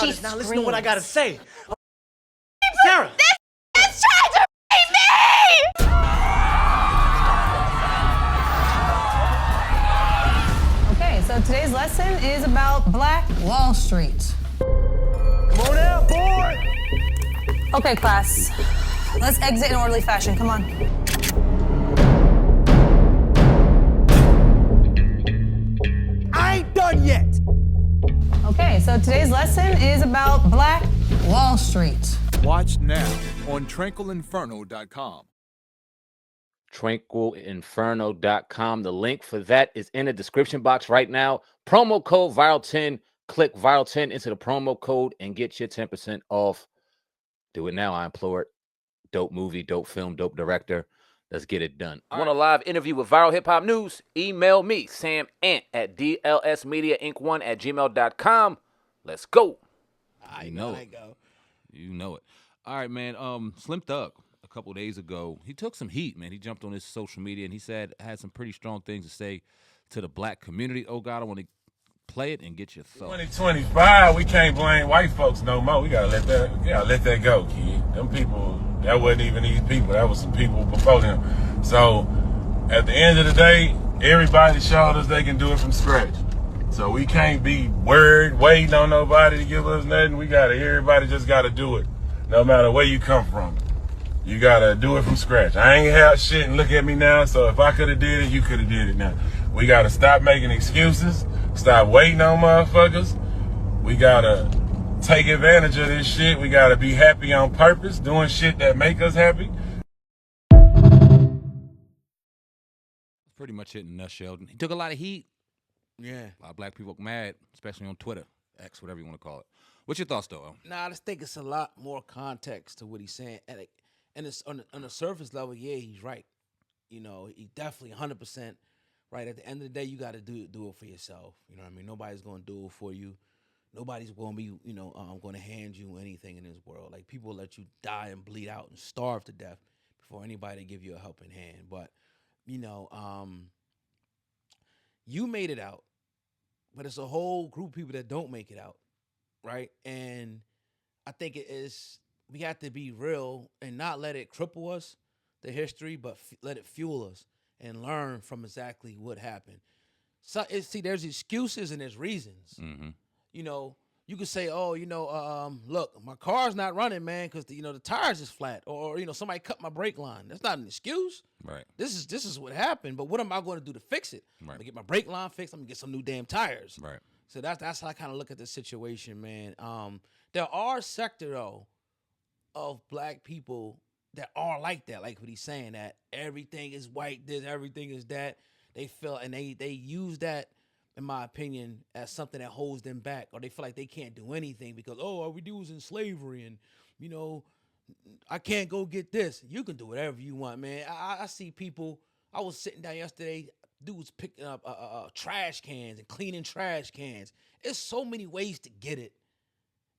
this. Now listen to what I gotta say. Sarah. It's trying to rape me! Okay, so today's lesson is about Black Wall Street. Come on out, boy. Okay, class. Let's exit in orderly fashion. Come on. I ain't done yet. Okay, so today's lesson is about Black Wall Street. Watch now on tranquilinferno.com. tranquilinferno.com. The link for that is in the description box right now. Promo code Viral10. Click Viral10 into the promo code and get your 10% off. Do it now, I implore it. Dope movie, dope film, dope director. Let's get it done. Want a live interview with Viral Hip Hop News? Email me, Sam Ant, at dlsmediainc1@gmail.com. Let's go. You know it. You know it. All right, man. Slim Thug, a couple days ago, he took some heat, man. He jumped on his social media and he had some pretty strong things to say to the black community. Oh, God, I want to play it and get your thoughts. 2025, we can't blame white folks no more. We gotta let that go, kid. Them people, that wasn't even these people. That was some people before them. So, at the end of the day, everybody showed us they can do it from scratch. So we can't be worried, waiting on nobody to give us nothing. Everybody just gotta do it, no matter where you come from. You gotta do it from scratch. I ain't have shit and look at me now. So if I could have did it, you could have did it now. We gotta stop making excuses. Stop waiting on motherfuckers. We gotta take advantage of this shit. We gotta be happy on purpose, doing shit that make us happy. Pretty much it in a nutshell. He took a lot of heat. Yeah. A lot of black people mad, especially on Twitter, X, whatever you want to call it. What's your thoughts, though? Nah, I just think it's a lot more context to what he's saying. And it's on the surface level, yeah, he's right. You know, he definitely 100% right. At the end of the day, you got to do it for yourself. You know what I mean? Nobody's going to do it for you. Nobody's going to be, going to hand you anything in this world. Like, people let you die and bleed out and starve to death before anybody give you a helping hand. But, you made it out, but it's a whole group of people that don't make it out, right? And I think we have to be real and not let it cripple us, the history, but let it fuel us and learn from exactly what happened. So, there's excuses and there's reasons. Mm-hmm. You could say, look, my car's not running, man, because the tires is flat, or somebody cut my brake line. That's not an excuse. Right. This is what happened. But what am I going to do to fix it? Right. I'm gonna get my brake line fixed. I'm gonna get some new damn tires. Right. So that's how I kind of look at the situation, man. There are sector though of black people that are like that, like what he's saying, that everything is white, this, everything is that. They feel and they use that, in my opinion, as something that holds them back, or they feel like they can't do anything because, all we do is in slavery, and I can't go get this. You can do whatever you want, man. I see people. I was sitting down yesterday, dudes picking up trash cans and cleaning trash cans. There's so many ways to get it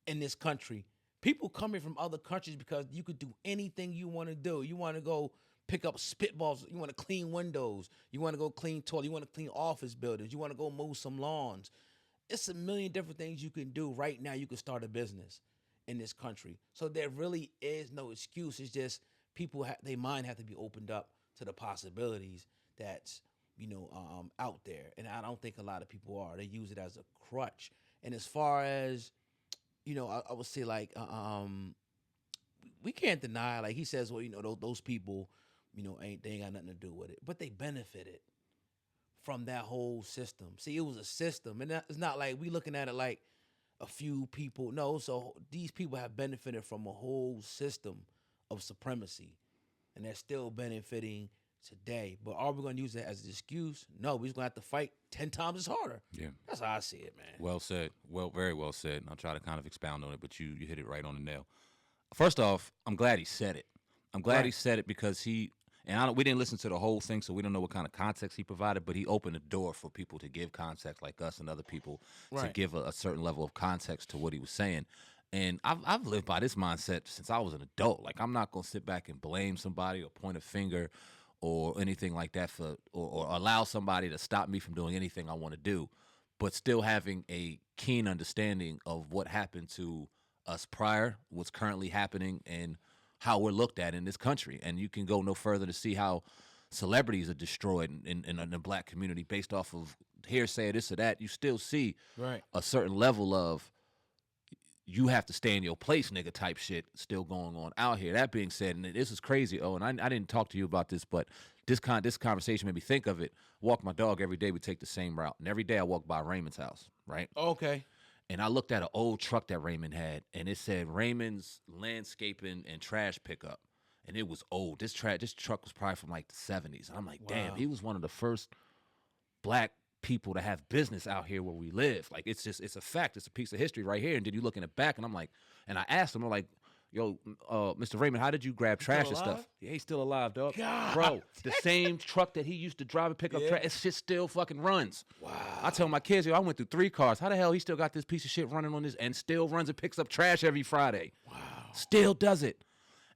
in this country. People coming from other countries because you could do anything you want to do. You want to go pick up spitballs. You want to clean windows. You want to go clean toilets. You want to clean office buildings. You want to go mow some lawns. It's a million different things you can do right now. You can start a business in this country. So there really is no excuse. It's just people, their mind have to be opened up to the possibilities that's, out there. And I don't think a lot of people are. They use it as a crutch. And as far as, I would say like, we can't deny, like he says, well, those people, they ain't got nothing to do with it. But they benefited from that whole system. See, it was a system. And it's not like we looking at it like a few people. No, so these people have benefited from a whole system of supremacy. And they're still benefiting today. But are we going to use it as an excuse? No, we're just going to have to fight 10 times as harder. Yeah. That's how I see it, man. Well said. Well, very well said. And I'll try to kind of expound on it, but you hit it right on the nail. First off, I'm glad he said it. I'm glad he said it because we didn't listen to the whole thing, so we don't know what kind of context he provided, but he opened the door for people to give context, like us and other people, to give a certain level of context to what he was saying. And I've lived by this mindset since I was an adult. Like, I'm not going to sit back and blame somebody or point a finger or anything like that or allow somebody to stop me from doing anything I want to do. but still having a keen understanding of what happened to us prior, what's currently happening, and how we're looked at in this country. And you can go no further to see how celebrities are destroyed in the black community based off of hearsay, this or that. You still see Right. a certain level of you have to stay in your place, nigga, type shit still going on out here. That being said, and this is crazy. Oh, and I didn't talk to you about this, but this conversation made me think of it. Walk my dog every day. We take the same route, and every day I walk by Raymond's house, right? Okay. And I looked at an old truck that Raymond had, and it said Raymond's Landscaping and Trash Pickup, and it was old. This truck was probably from like the 70s. I'm like, damn, he was one of the first black people to have business out here where we live. Like, it's a fact. It's a piece of history right here. And then you look in the back, and I'm like, and I asked him, I'm like, yo, Mr. Raymond, how did you grab trash and stuff? Yeah, he's still alive, dog. God. Bro, the same truck that he used to drive and pick up trash, it shit still fucking runs. Wow. I tell my kids, yo, I went through 3 cars. How the hell he still got this piece of shit running on this and still runs and picks up trash every Friday? Wow. Still does it.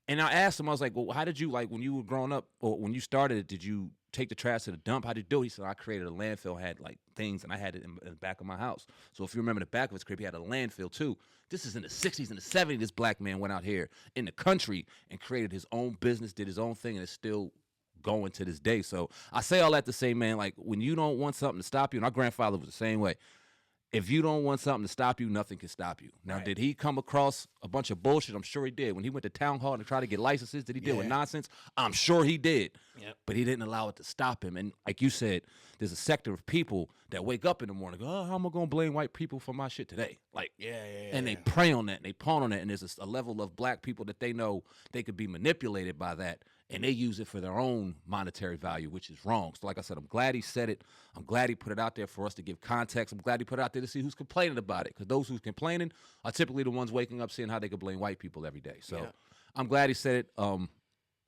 And I asked him, I was like, well, how did you, like, when you were growing up, or when you started it, did you take the trash to the dump? How did you do it? He said, I created a landfill, had, like, things, and I had it in the back of my house. So if you remember the back of his crib, he had a landfill, too. This is in the 60s and the 70s. This black man went out here in the country and created his own business, did his own thing, and it's still going to this day. So I say all that to say, man, like, when you don't want something to stop you, and our grandfather was the same way. If you don't want something to stop you, nothing can stop you. Now, Did he come across a bunch of bullshit? I'm sure he did. When he went to town hall to try to get licenses, did he deal with nonsense? I'm sure he did. Yep. But he didn't allow it to stop him. And like you said, there's a sector of people that wake up in the morning and go, oh, how am I going to blame white people for my shit today? Like, and they prey on that, and they pawn on that, and there's a level of black people that they know they could be manipulated by that, and they use it for their own monetary value, which is wrong. So like I said, I'm glad he said it. I'm glad he put it out there for us to give context. I'm glad he put it out there to see who's complaining about it, because those who's complaining are typically the ones waking up seeing how they could blame white people every day. So I'm glad he said it.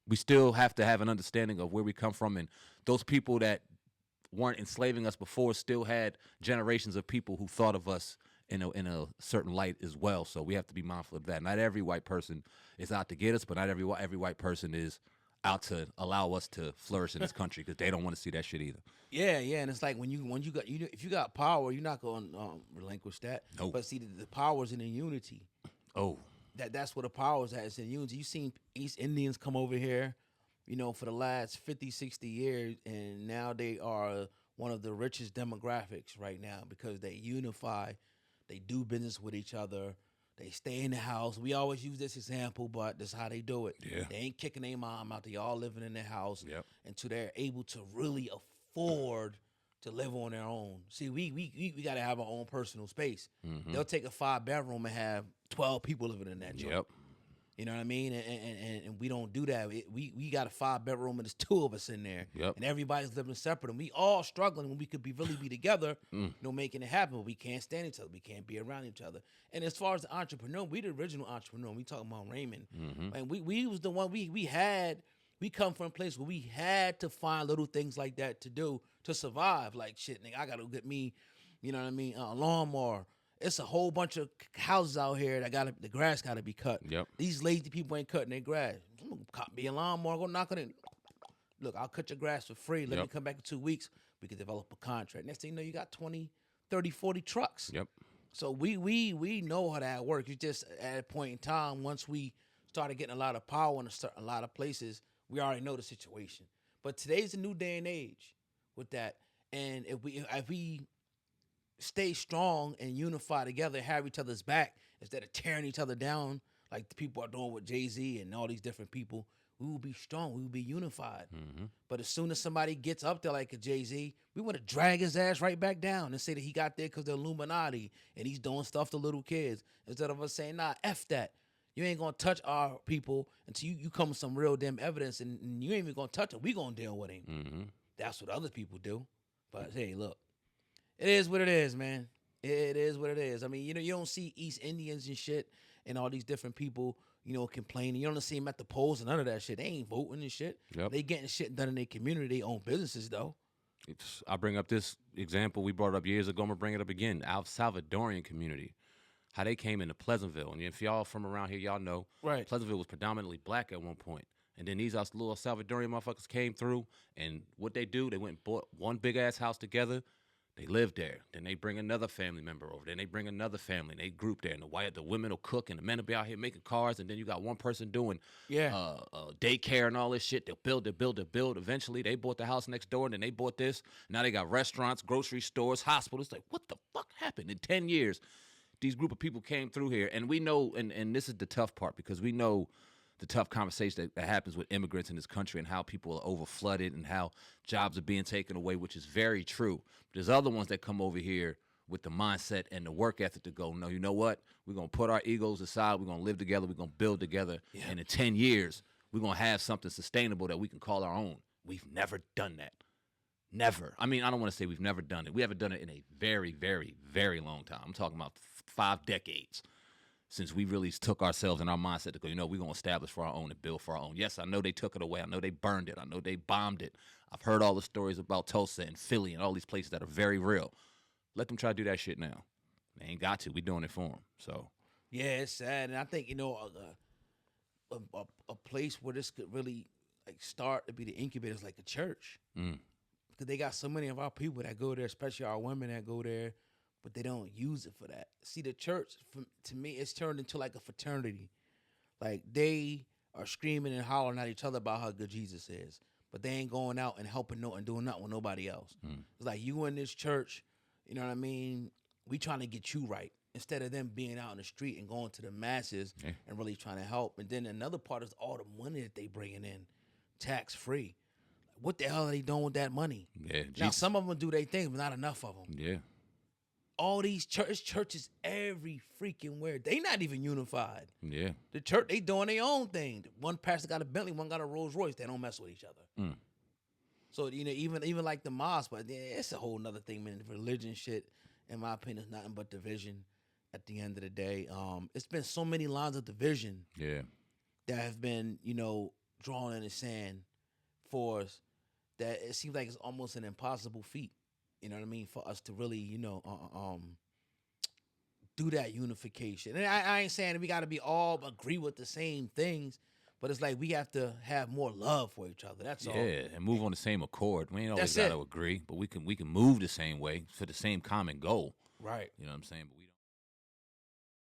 We still have to have an understanding of where we come from, and those people that weren't enslaving us before still had generations of people who thought of us in a certain light as well. So we have to be mindful of that. Not every white person is out to get us, but not every white person is out to allow us to flourish in this country, because they don't want to see that shit either. Yeah, and it's like when you got if you got power, you're not going to relinquish that. Nope. But see, the power is in the unity. Oh, That's where the power is at. It's in unity. You've seen East Indians come over here, for the last 50, 60 years, and now they are one of the richest demographics right now because they unify, they do business with each other. They stay in the house. We always use this example, but that's how they do it. Yeah. They ain't kicking their mom out. They all living in their house until they're able to really afford to live on their own. See, we got to have our own personal space. Mm-hmm. They'll take a 5-bedroom and have 12 people living in that joint. Yep. You know what I mean? And we don't do that. We got a 5-bedroom and there's 2 of us in there. Yep. And everybody's living separate. And we all struggling when we could really be together, making it happen. But we can't stand each other. We can't be around each other. And as far as the entrepreneur, we the original entrepreneur. We talking about Raymond. Mm-hmm. And we was the one we come from a place where we had to find little things like that to do to survive. Like, shit, nigga, I got to get me, a lawnmower. It's a whole bunch of houses out here that the grass got to be cut. Yep. These lazy people ain't cutting their grass. I'm gonna be a lawnmower, go knock on it. Look, I'll cut your grass for free. Let me come back in 2 weeks. We can develop a contract. Next thing you know, you got 20, 30, 40 trucks. Yep. So we know how that works. It's just at a point in time, once we started getting a lot of power in a lot of places, we already know the situation. But today's a new day and age with that. And if we stay strong and unify together, have each other's back instead of tearing each other down like the people are doing with Jay-Z and all these different people, we will be strong. We will be unified. Mm-hmm. But as soon as somebody gets up there like a Jay-Z, we want to drag his ass right back down and say that he got there because the Illuminati and he's doing stuff to little kids, instead of us saying, nah, F that. You ain't going to touch our people until you come with some real damn evidence, and you ain't even going to touch him. We going to deal with him. Mm-hmm. That's what other people do. But hey, look. It is what it is, man. It is what it is. I mean, you don't see East Indians and shit and all these different people, complaining. You don't see them at the polls and none of that shit. They ain't voting and shit. Yep. They getting shit done in their community. They own businesses, though. I bring up this example we brought it up years ago. I'm going to bring it up again. Our Salvadorian community, how they came into Pleasantville. And if y'all from around here, y'all know. Right. Pleasantville was predominantly black at one point. And then these little Salvadorian motherfuckers came through. And what they do, they went and bought one big-ass house together. They live there. Then they bring another family member over. Then they bring another family. And they group there. And the women will cook, and the men will be out here making cars. And then you got one person doing daycare and all this shit. They'll build. Eventually, they bought the house next door, and then they bought this. Now they got restaurants, grocery stores, hospitals. Like, what the fuck happened in 10 years? These group of people came through here, and we know, and this is the tough part, because we know the tough conversation that happens with immigrants in this country and how people are over flooded and how jobs are being taken away, which is very true. But there's other ones that come over here with the mindset and the work ethic to go, no, you know what? We're going to put our egos aside. We're going to live together. We're going to build together. Yeah. And in 10 years, we're going to have something sustainable that we can call our own. We've never done that. Never. I mean, I don't want to say we've never done it. We haven't done it in a very, very, very long time. I'm talking about 5 decades. Since we really took ourselves and our mindset to go, we're going to establish for our own and build for our own. Yes, I know they took it away. I know they burned it. I know they bombed it. I've heard all the stories about Tulsa and Philly and all these places that are very real. Let them try to do that shit now. They ain't got to. We doing it for them. So, yeah, it's sad. And I think, a place where this could really start to be the incubators like a church. Because they got so many of our people that go there, especially our women that go there, but they don't use it for that. See, the church, to me, it's turned into like a fraternity. Like, they are screaming and hollering at each other about how good Jesus is, but they ain't going out and helping and doing nothing with nobody else. It's like, you in this church, you know what I mean? We trying to get you right, instead of them being out in the street and going to the masses and really trying to help. And then another part is all the money that they bringing in, tax-free. What the hell are they doing with that money? Yeah, now, some of them do their thing, but not enough of them. Yeah. All these churches every freaking where. They not even unified. Yeah. The church, they doing their own thing. One pastor got a Bentley, one got a Rolls Royce. They don't mess with each other. So, even like the mosque, but it's a whole nother thing, man. Religion shit, in my opinion, is nothing but division at the end of the day. It's been so many lines of division that have been, drawn in the sand for us that it seems like it's almost an impossible feat. You know what I mean? For us to really, do that unification. And I ain't saying we got to be all agree with the same things, but it's like we have to have more love for each other. That's all. Yeah, and move on the same accord. We ain't always got to agree, but we can move the same way for the same common goal. Right. You know what I'm saying? But